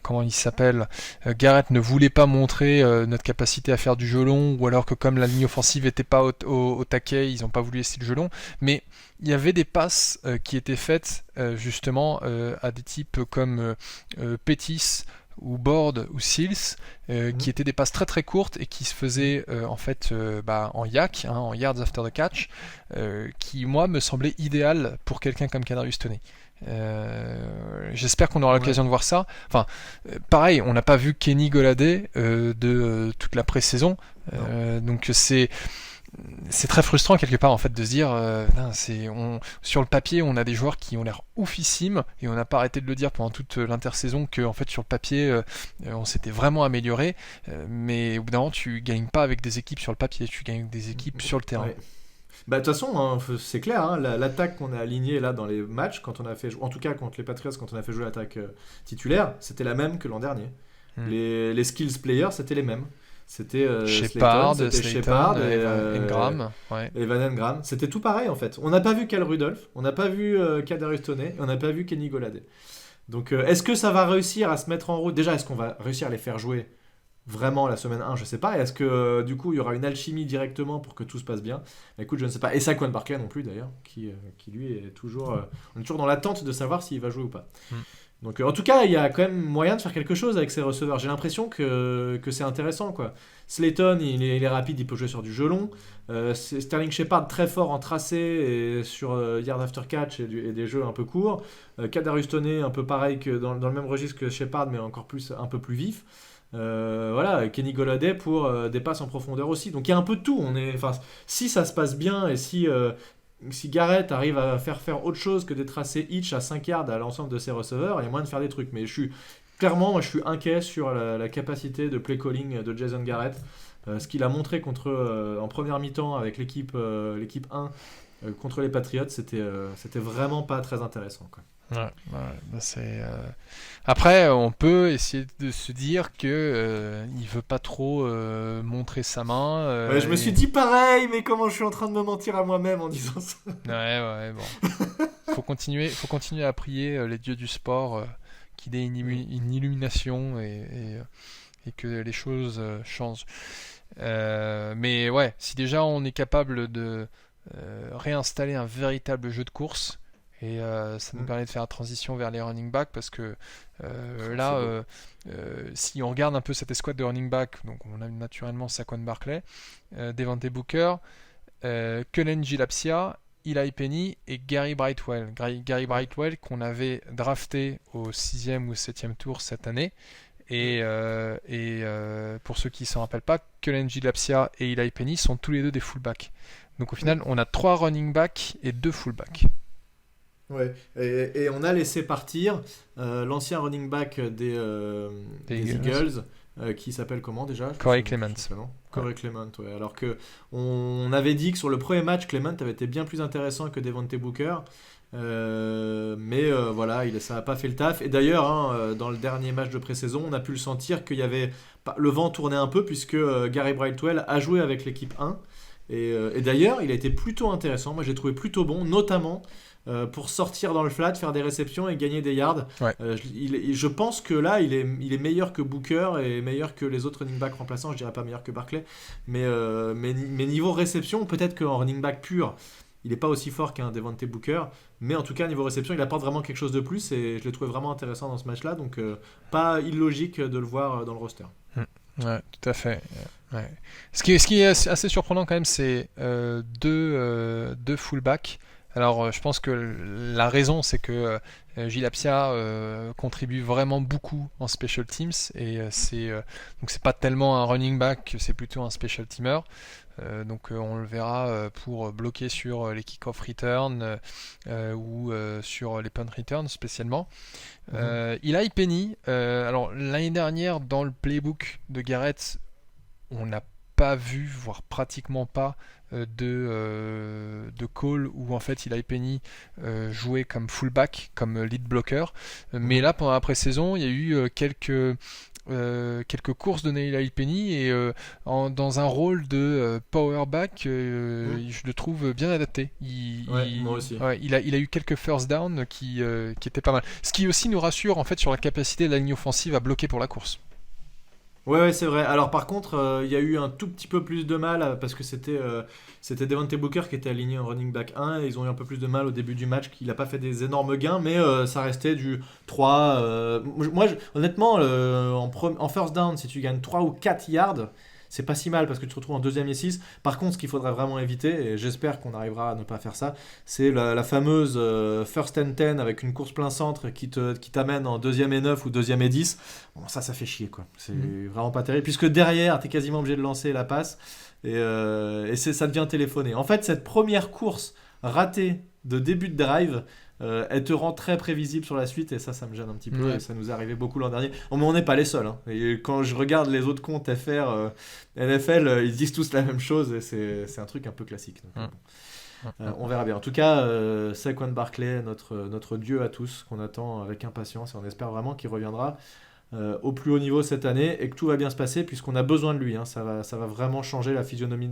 comment il s'appelle, Garrett ne voulait pas montrer notre capacité à faire du jeu long, ou alors que comme la ligne offensive était pas au taquet, ils n'ont pas voulu essayer le jeu long. Mais il y avait des passes qui étaient faites justement à des types comme Pettis ou Board ou Seals, qui Mhm. étaient des passes très très courtes et qui se faisaient en fait bah, en YAC, hein, en yards after the catch, qui moi me semblait idéal pour quelqu'un comme Kadarius Toney. J'espère qu'on aura Ouais. l'occasion de voir ça. Enfin, pareil, on n'a pas vu Kenny Golladay de toute la pré-saison, Non. donc c'est très frustrant quelque part en fait de se dire putain, sur le papier on a des joueurs qui ont l'air oufissimes et on n'a pas arrêté de le dire pendant toute l'intersaison que en fait sur le papier on s'était vraiment amélioré, mais au bout d'un moment tu gagnes pas avec des équipes sur le papier, tu gagnes avec des équipes sur le terrain. Ouais. Bah, de toute façon, hein, c'est clair, hein, l'attaque qu'on a alignée là dans les matchs, quand on a fait, en tout cas contre les Patriots, quand on a fait jouer l'attaque titulaire, c'était la même que l'an dernier. Hmm. Les skills players, c'était les mêmes. C'était Slayton, Shepard, c'était Slayton, Shepard Engram, ouais. et Van Engram. C'était tout pareil en fait. On n'a pas vu Cal Rudolph, on n'a pas vu Kadarius Toney, et on n'a pas vu Kenny Golladay. Donc est-ce que ça va réussir à se mettre en route? Déjà, est-ce qu'on va réussir à les faire jouer vraiment la semaine 1? Je sais pas. Est-ce que du coup il y aura une alchimie directement pour que tout se passe bien? Écoute, je ne sais pas. Et Saquon Barkley non plus d'ailleurs, qui lui est toujours, on est toujours dans l'attente de savoir s'il va jouer ou pas. Hmm. Donc en tout cas, il y a quand même moyen de faire quelque chose avec ces receveurs. J'ai l'impression que c'est intéressant quoi. Slayton, il est rapide, il peut jouer sur du jeu long. C'est Sterling Shepard très fort en tracé et sur yard after catch et des jeux un peu courts. Kadarius Toney un peu pareil que dans le même registre que Shepard mais encore plus un peu plus vif. Voilà, Kenny Golladay pour des passes en profondeur aussi. Donc il y a un peu de tout. Enfin, si ça se passe bien et si Garrett arrive à faire autre chose que des tracés hitch à 5 yards à l'ensemble de ses receveurs, il y a moyen de faire des trucs. Mais je suis clairement, moi, je suis inquiet sur la capacité de play calling de Jason Garrett. Ce qu'il a montré en première mi-temps avec l'équipe 1 contre les Patriots, c'était vraiment pas très intéressant, quoi. Après, on peut essayer de se dire que il veut pas trop montrer sa main. Je me suis dit pareil, mais comment je suis en train de me mentir à moi-même en disant ça. Ouais, bon. Faut continuer à prier les dieux du sport qu'il ait une illumination et que les choses changent. Mais ouais, si déjà on est capable de réinstaller un véritable jeu de course, et ça nous permet de faire la transition vers les running backs, parce que là, si on regarde un peu cette escouade de running back, donc on a naturellement Saquon Barkley, Devontae Booker, Cullen Gilapsia, Eli Penny et Gary Brightwell. Gary Brightwell qu'on avait drafté au 6e ou 7e tour cette année. Et pour ceux qui ne s'en rappellent pas, Cullen Gilapsia et Eli Penny sont tous les deux des fullbacks. Donc au final, on a 3 running backs et 2 fullbacks. Ouais, et on a laissé partir l'ancien running back des Eagles, qui s'appelle comment déjà? Corey Clement. Corey Clement, ouais. Alors que on avait dit que sur le premier match, Clement avait été bien plus intéressant que Devontae Booker. Mais voilà, ça n'a pas fait le taf. Et d'ailleurs, dans le dernier match de pré-saison, on a pu le sentir qu'il y avait le vent tournait un peu, puisque Gary Brightwell a joué avec l'équipe 1. Et d'ailleurs, il a été plutôt intéressant. Moi, j'ai trouvé plutôt bon, notamment pour sortir dans le flat, faire des réceptions et gagner des yards. Ouais. Je pense que là, il est meilleur que Booker et meilleur que les autres running back remplaçants. Je dirais pas meilleur que Barkley, mais niveau réception, peut-être qu'en running back pur, il n'est pas aussi fort qu'un Devontae Booker, mais en tout cas, niveau réception, il apporte vraiment quelque chose de plus, et je l'ai trouvé vraiment intéressant dans ce match-là, donc pas illogique de le voir dans le roster. Ouais, tout à fait. Ouais. Ce qui est assez surprenant quand même, c'est deux fullbacks. Alors, je pense que la raison, c'est que Gilapsia contribue vraiment beaucoup en special teams, et donc c'est pas tellement un running back, c'est plutôt un special teamer. Donc on le verra pour bloquer sur les kick-off return ou sur les punt return spécialement. Eli Penny, alors l'année dernière dans le playbook de Garrett, on n'a pas vu, voire pratiquement pas de call où en fait Eli Penny jouait comme fullback, comme lead blocker. Mais là pendant la pré-saison, il y a eu quelques courses de Eli Penny, et dans un rôle de powerback, je le trouve bien adapté. Moi aussi. Ouais, il a eu quelques first down qui étaient pas mal. Ce qui aussi nous rassure en fait sur la capacité de la ligne offensive à bloquer pour la course. Ouais, c'est vrai. Alors par contre, il y a eu un tout petit peu plus de mal, parce que c'était Devontae Booker qui était aligné en running back 1, et ils ont eu un peu plus de mal au début du match, qu'il n'a pas fait des énormes gains, mais ça restait du 3. Moi, honnêtement, en first down, si tu gagnes 3 ou 4 yards, c'est pas si mal, parce que tu te retrouves en 2e et 6. Par contre, ce qu'il faudrait vraiment éviter, et j'espère qu'on arrivera à ne pas faire ça, c'est la fameuse first and 10 avec une course plein centre qui t'amène en 2e et 9 ou 2e et 10. Bon, ça fait chier, quoi. C'est vraiment pas terrible, puisque derrière, t'es quasiment obligé de lancer la passe, et ça devient téléphoné. En fait, cette première course ratée de début de drive, elle te rend très prévisible sur la suite, et ça me gêne un petit peu, et ça nous est arrivé beaucoup l'an dernier. Mais on n'est pas les seuls, hein. Et quand je regarde les autres comptes FR, NFL, ils disent tous la même chose, et c'est un truc un peu classique. Donc, on verra bien. En tout cas, Saquon Barkley, notre dieu à tous, qu'on attend avec impatience, et on espère vraiment qu'il reviendra au plus haut niveau cette année, et que tout va bien se passer, puisqu'on a besoin de lui, hein. Ça va vraiment changer la physionomie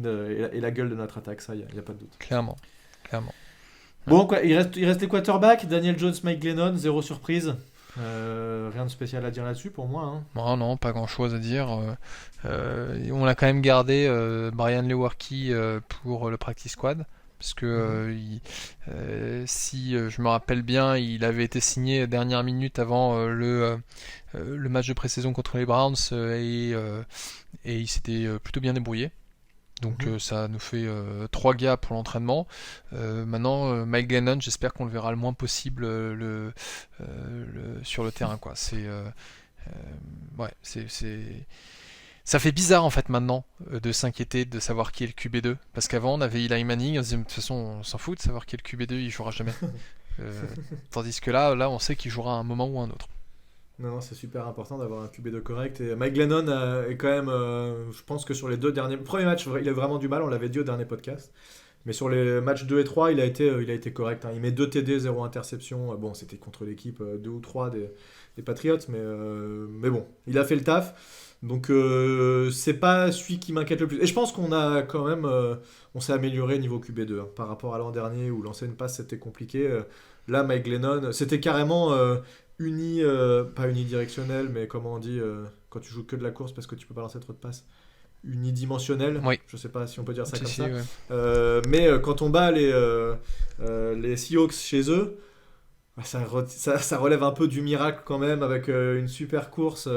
et la gueule de notre attaque, ça, il n'y a pas de doute. Clairement. Bon, quoi, il reste les quarterbacks. Daniel Jones, Mike Glennon, zéro surprise. Rien de spécial à dire là-dessus pour moi, hein. Non, pas grand-chose à dire. On a quand même gardé Brian Lewerke pour le practice squad, parce que si je me rappelle bien, il avait été signé dernière minute avant le match de pré-saison contre les Browns, et il s'était plutôt bien débrouillé. Donc ça nous fait 3 gars pour l'entraînement. Maintenant, Mike Glennon, j'espère qu'on le verra le moins possible sur le terrain, quoi. Ça fait bizarre en fait maintenant de s'inquiéter de savoir qui est le QB2, parce qu'avant on avait Eli Manning, on se disait, de toute façon on s'en fout de savoir qui est le QB2, il jouera jamais. Tandis que là on sait qu'il jouera à un moment ou à un autre. Non, c'est super important d'avoir un QB2 correct. Et Mike Glennon est quand même, je pense que sur les deux derniers premiers matchs, il a vraiment du mal, on l'avait dit au dernier podcast. Mais sur les matchs 2 et 3, il a été correct, hein. Il met 2 TD, 0 interception. Bon, c'était contre l'équipe 2 ou 3 des Patriots, mais bon, il a fait le taf. Donc, c'est pas celui qui m'inquiète le plus. Et je pense qu'on a quand même, on s'est amélioré niveau QB2, hein, par rapport à l'an dernier où lancer une passe c'était compliqué. Là, Mike Glennon, c'était carrément pas unidirectionnel, mais comment on dit quand tu joues que de la course parce que tu peux pas lancer trop de passes, unidimensionnel. Oui. Je sais pas si on peut dire ça Si, comme si, ça. ouais. Mais quand on bat les Seahawks chez eux, ça relève un peu du miracle quand même, avec une super course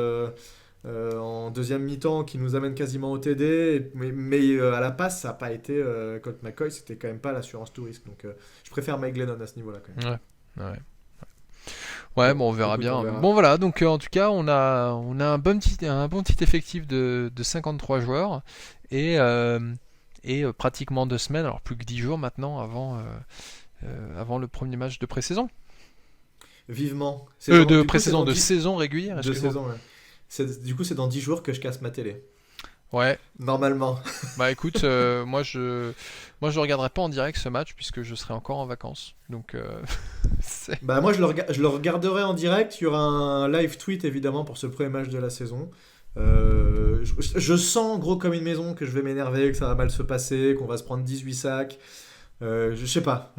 en deuxième mi-temps qui nous amène quasiment au TD. Mais à la passe, ça n'a pas été. Colt McCoy, c'était quand même pas l'assurance tout risque. Donc je préfère Mike Glennon à ce niveau-là quand même. Ouais. Ouais, bon, on verra Écoute, bien. on verra. Bon, voilà, donc en tout cas, on a un bon petit effectif de 53 joueurs et pratiquement 2 semaines, alors plus que 10 jours maintenant avant le premier match de pré-saison. Vivement. De pré-saison, de saison régulière, De excuse-moi. saison, ouais. Du coup, c'est dans 10 jours que je casse ma télé. Ouais, Normalement. bah écoute, moi je regarderai pas en direct ce match puisque je serai encore en vacances. Donc, Bah moi, je le regarderai en direct. Il y aura un live tweet, évidemment, pour ce premier match de la saison. Je sens, gros comme une maison, que je vais m'énerver, que ça va mal se passer, qu'on va se prendre 18 sacs. Je sais pas.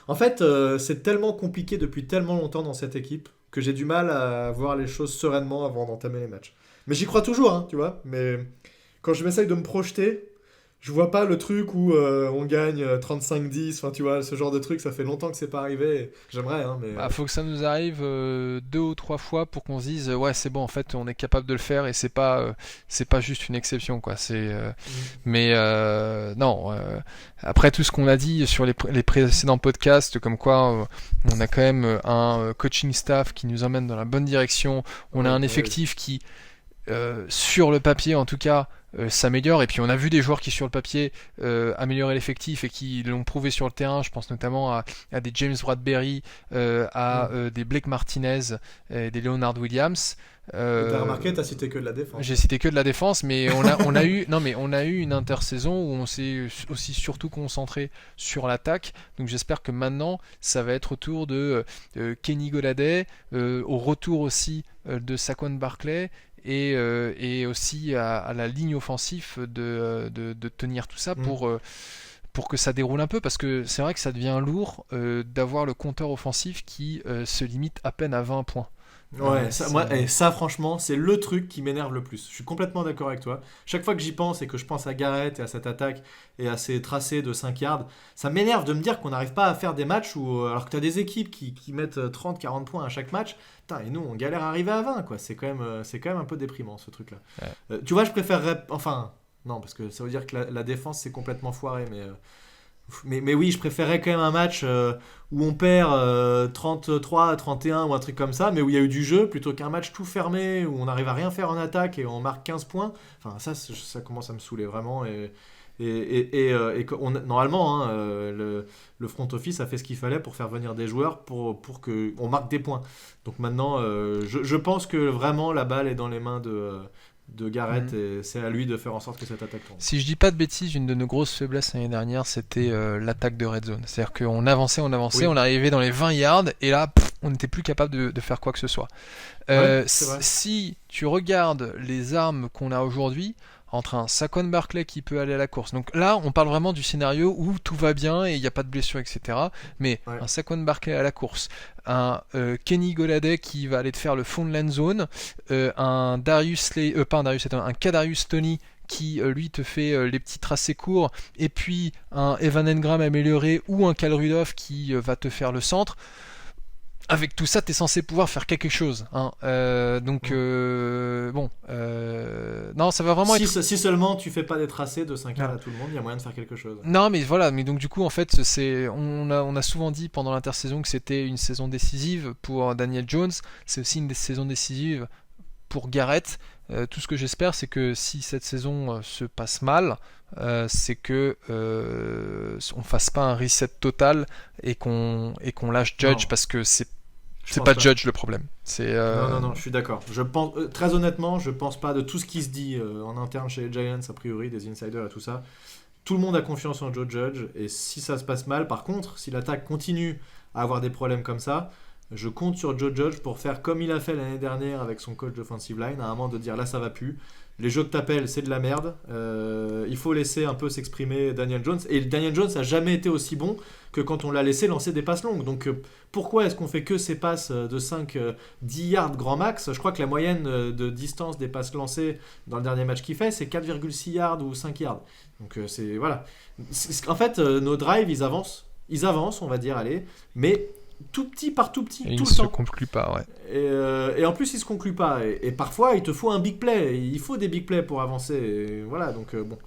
En fait, c'est tellement compliqué depuis tellement longtemps dans cette équipe que j'ai du mal à voir les choses sereinement avant d'entamer les matchs. Mais j'y crois toujours, hein, tu vois. Mais quand je m'essaye de me projeter, je vois pas le truc où on gagne 35-10. Enfin, tu vois, ce genre de truc, ça fait longtemps que c'est pas arrivé. Et j'aimerais, hein, mais... bah, faut que ça nous arrive 2 ou 3 fois pour qu'on se dise ouais c'est bon en fait on est capable de le faire et c'est pas juste une exception quoi. Mais non. Après tout ce qu'on a dit sur les précédents podcasts, comme quoi on a quand même un coaching staff qui nous emmène dans la bonne direction. On a un effectif qui sur le papier en tout cas s'améliore, et puis on a vu des joueurs qui sur le papier amélioraient l'effectif et qui l'ont prouvé sur le terrain. Je pense notamment à des James Bradbury, à des Blake Martinez et des Leonard Williams. T'as remarqué, t'as cité que de la défense. J'ai cité que de la défense, mais on a eu non mais on a eu une intersaison où on s'est aussi surtout concentré sur l'attaque. Donc j'espère que maintenant ça va être au tour de Kenny Golladay, au retour aussi de Saquon Barkley, et aussi à la ligne offensive de tenir tout ça pour que ça déroule un peu, parce que c'est vrai que ça devient lourd d'avoir le compteur offensif qui se limite à peine à 20 points. Ouais, ça franchement, c'est le truc qui m'énerve le plus. Je suis complètement d'accord avec toi. Chaque fois que j'y pense et que je pense à Garrett et à cette attaque et à ces tracés de 5 yards, ça m'énerve de me dire qu'on n'arrive pas à faire des matchs où, alors que tu as des équipes qui mettent 30-40 points à chaque match, putain, et nous on galère à arriver à 20, quoi. C'est quand même un peu déprimant ce truc-là. Ouais. Tu vois, je préférerais. Enfin, non, parce que ça veut dire que la défense c'est complètement foiré, mais oui, je préférais quand même un match où on perd 33-31 ou un truc comme ça, mais où il y a eu du jeu, plutôt qu'un match tout fermé, où on arrive à rien faire en attaque et on marque 15 points. Enfin, ça commence à me saouler vraiment. Normalement, hein, le front office a fait ce qu'il fallait pour faire venir des joueurs pour qu'on marque des points. Donc maintenant, je pense que vraiment la balle est dans les mains de Garrett, et c'est à lui de faire en sorte que cette attaque tombe. Si je dis pas de bêtises, une de nos grosses faiblesses l'année dernière, c'était l'attaque de red zone. C'est-à-dire qu'on avançait, Oui. on arrivait dans les 20 yards, et là, on n'était plus capable de faire quoi que ce soit. C'est vrai. Si tu regardes les armes qu'on a aujourd'hui, entre un Saquon Barkley qui peut aller à la course, donc là, on parle vraiment du scénario où tout va bien et il n'y a pas de blessure, etc. Mais Ouais. un Saquon Barkley à la course, un Kenny Golladay qui va aller te faire le fond de l'end zone, un un Kadarius Toney qui lui te fait les petits tracés courts, et puis un Evan Engram amélioré ou un Kyle Rudolph qui va te faire le centre. Avec tout ça, tu es censé pouvoir faire quelque chose, hein. Non, ça va vraiment être... Si seulement tu fais pas des tracés de 5 yards à tout le monde, il y a moyen de faire quelque chose. Non, mais voilà, mais donc du coup, en fait, on a souvent dit pendant l'intersaison que c'était une saison décisive pour Daniel Jones. C'est aussi une saison décisive pour Garrett. Tout ce que j'espère, c'est que si cette saison se passe mal, c'est que on fasse pas un reset total et qu'on lâche Judge, Non. parce que c'est C'est pas Judge le problème. C'est Non, je suis d'accord. Je pense, très honnêtement, je pense pas de tout ce qui se dit en interne chez les Giants, a priori, des insiders et tout ça. Tout le monde a confiance en Joe Judge, et si ça se passe mal, par contre, si l'attaque continue à avoir des problèmes comme ça, je compte sur Joe Judge pour faire comme il a fait l'année dernière avec son coach d'offensive line, à un moment de dire là ça va plus. Les jeux que t'appelles, c'est de la merde. Il faut laisser un peu s'exprimer Daniel Jones. Et Daniel Jones a jamais été aussi bon que quand on l'a laissé lancer des passes longues. Donc pourquoi est-ce qu'on fait que ces passes de 5-10 yards grand max ? Je crois que la moyenne de distance des passes lancées dans le dernier match qu'il fait, c'est 4,6 yards ou 5 yards. Donc c'est voilà. En fait, nos drives, ils avancent, on va dire, allez, mais tout petit par tout petit, et tout il le temps. se conclut pas, ouais. Et en plus, il se conclut pas. Et parfois, il te faut un big play. Il faut des big plays pour avancer. Et voilà, donc bon,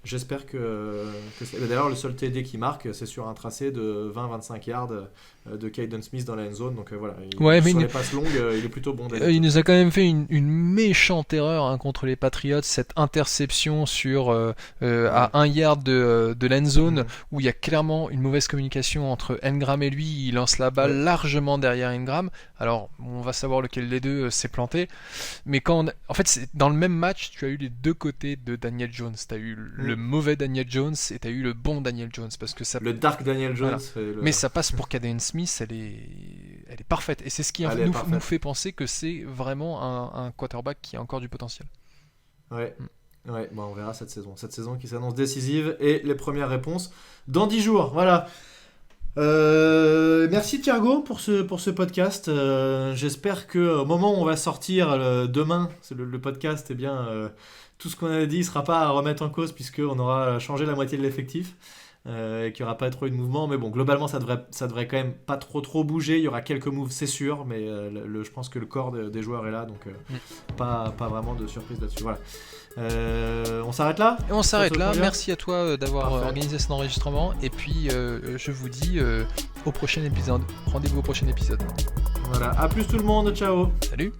j'espère que c'est... D'ailleurs, le seul TD qui marque, c'est sur un tracé de 20-25 yards de Caden Smith dans la end zone. Donc voilà, sur les passes longues, il est plutôt bon. Il nous a quand même fait une méchante erreur contre les Patriots, cette interception sur à 1 yard de l'end zone, où il y a clairement une mauvaise communication entre Engram et lui. Il lance la balle largement derrière Engram. Alors, on va savoir lequel des deux s'est planté. Mais en fait, dans le même match, tu as eu les deux côtés de Daniel Jones. Tu as eu le mauvais Daniel Jones et tu as eu le bon Daniel Jones. Parce que ça... Le dark Daniel Jones. Voilà. Mais ça passe pour Caden Smith, elle est parfaite. Et c'est ce qui nous fait penser que c'est vraiment un quarterback qui a encore du potentiel. Ouais. Ouais, on verra cette saison qui s'annonce décisive, et les premières réponses dans 10 jours. Voilà. Merci Thiago pour ce podcast. J'espère que au moment où on va sortir demain, le podcast, tout ce qu'on a dit ne sera pas à remettre en cause, puisqu'on aura changé la moitié de l'effectif. Et qu'il n'y aura pas trop eu de mouvement, mais bon, globalement ça devrait quand même pas trop bouger. Il y aura quelques moves, c'est sûr, mais je pense que le corps des joueurs est là, donc pas vraiment de surprise là-dessus. Voilà. On s'arrête là ? Et on s'arrête là. Merci à toi d'avoir organisé cet enregistrement, et puis je vous dis au prochain épisode. Rendez-vous au prochain épisode. Voilà, à plus tout le monde, ciao. Salut.